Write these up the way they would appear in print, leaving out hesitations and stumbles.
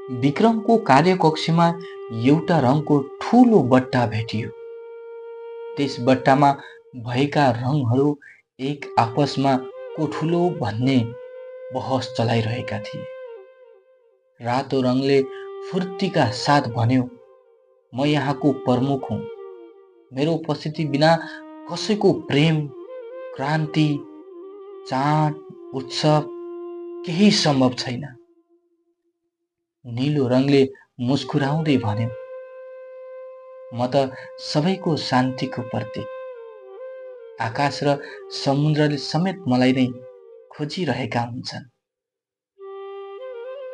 विक्रमको कार्यकक्षमा एउटा रङको ठूलो बट्टा भेटियो। त्यस बट्टामा भएका रङहरू एक आपसमा को ठूलो भन्ने बहस चलाइरहेका थिए। रातो रङले फुर्तीका साथ भन्यो, म यहाँको प्रमुख हुँ। मेरो उपस्थिति बिना कसैको प्रेम, क्रान्ति, चाड, उत्सव केही सम्भव छैन। नीलो रङले मुस्कुराउँदै भन्यो, म त सबैको शान्तिको प्रतीक। आकाश र समुद्रले समेत मलाई नै खोजिरहेका हुन्छन्।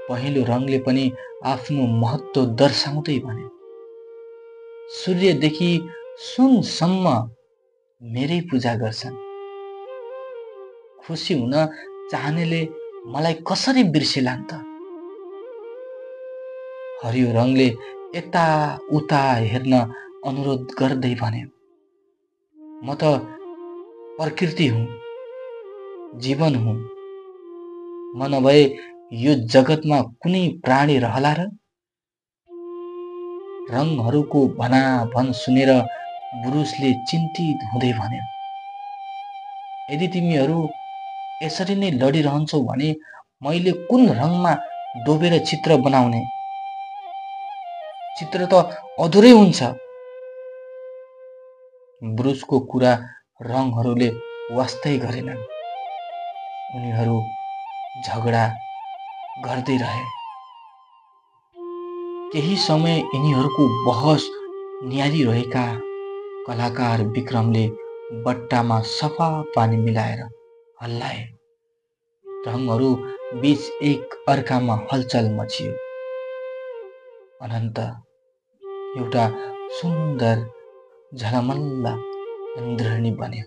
पहेँलो रङले पनि आफ्नो महत्त्व दर्शाउँदै भन्यो, सूर्यदेखि सुनसम्म मेरै पूजा गर्छन्। खुसी हुन चाहनेले मलाई कसरी बिर्सेलान् त? हरियो रङले यताउता हेर्न अनुरोध गर्दै भन्यो, म त प्रकृति हुँ, जीवन हुँ। म नभए यो जगतमा कुनै प्राणी रहला र? रङहरूको भनाभन सुनेर ब्रुसले चिन्तित हुँदै भन्यो, यदि तिमीहरू यसरी नै लडिरहन्छौ भने मैले कुन रङमा डोबेर चित्र बनाउने? चित्र त अधुरै हुन्छ। ब्रुसको कुरा रङहरूले वास्तै गरेनन्। उनीहरू झगडा गर्दै रहे। केही समय यिनीहरूको बहस निहालिरहेका कलाकार विक्रमले बट्टामा सफा पानी मिलाएर हल्लाए। रङहरू बीच एक अर्कामा हलचल मचियो। अनन्त एउटा सुन्दर झलमल्ल इन्द्रणी बन्यो।